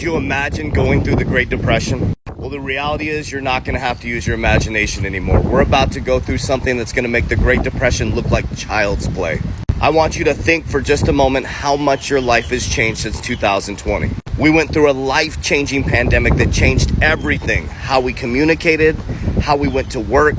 you imagine going through the Great Depression? Well, the reality is you're not going to have to use your imagination anymore. We're about to go through something that's going to make the Great Depression look like child's play. I want you to think for just a moment how much your life has changed since 2020. We went through a life-changing pandemic that changed everything. How we communicated, how we went to work.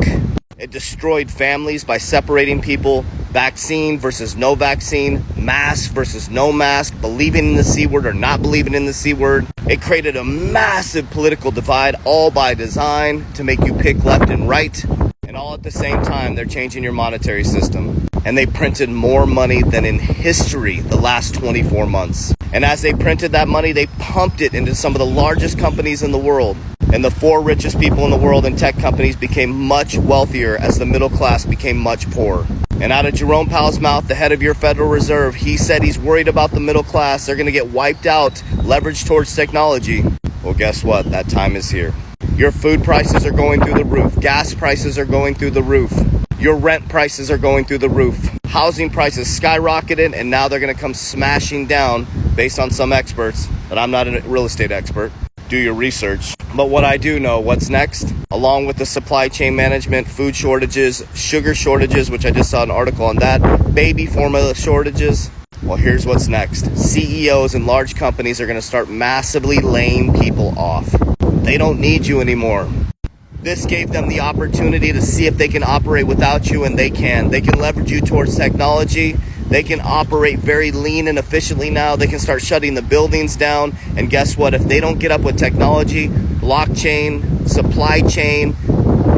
It destroyed families by separating people. Vaccine versus no vaccine, mask versus no mask, believing in the C word or not believing in the C word. It created a massive political divide, all by design, to make you pick left and right. And all at the same time, they're changing your monetary system. And they printed more money than in history the last 24 months. And as they printed that money, they pumped it into some of the largest companies in the world. And the 4 richest people in the world and tech companies became much wealthier as the middle class became much poorer. And out of Jerome Powell's mouth, the head of your Federal Reserve, he said he's worried about the middle class. They're going to get wiped out, leveraged towards technology. Well, guess what? That time is here. Your food prices are going through the roof. Gas prices are going through the roof. Your rent prices are going through the roof. Housing prices skyrocketed, and now they're going to come smashing down based on some experts. But I'm not a real estate expert. Do your research. But what I do know, what's next? Along with the supply chain management, food shortages, sugar shortages, which I just saw an article on that, baby formula shortages. Well, here's what's next. CEOs and large companies are going to start massively laying people off. They don't need you anymore. This gave them the opportunity to see if they can operate without you, and they can. They can leverage you towards technology. They can operate very lean and efficiently now. They can start shutting the buildings down. And guess what? If they don't get up with technology, blockchain, supply chain,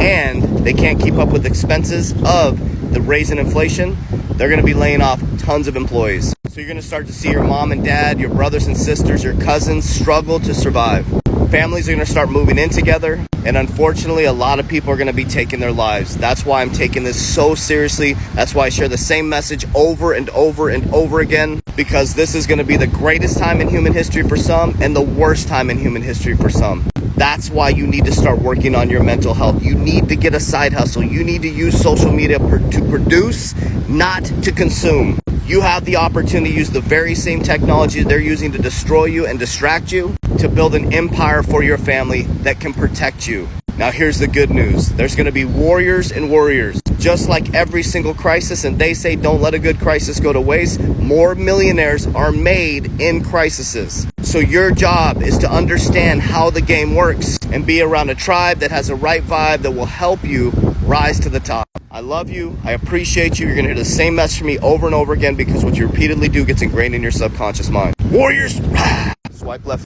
and they can't keep up with expenses of the raise in inflation, they're going to be laying off tons of employees. So you're going to start to see your mom and dad, your brothers and sisters, your cousins struggle to survive. Families are going to start moving in together, and unfortunately, a lot of people are going to be taking their lives. That's why I'm taking this so seriously. That's why I share the same message over and over and over again, because this is going to be the greatest time in human history for some and the worst time in human history for some. That's why you need to start working on your mental health. You need to get a side hustle. You need to use social media to produce, not to consume. You have the opportunity to use the very same technology they're using to destroy you and distract you to build an empire for your family that can protect you. Now here's the good news. There's going to be warriors and warriors. Just like every single crisis, and they say don't let a good crisis go to waste, more millionaires are made in crises. So your job is to understand how the game works and be around a tribe that has the right vibe that will help you rise to the top. I love you. I appreciate you. You're going to hear the same message from me over and over again because what you repeatedly do gets ingrained in your subconscious mind. Warriors! Swipe left.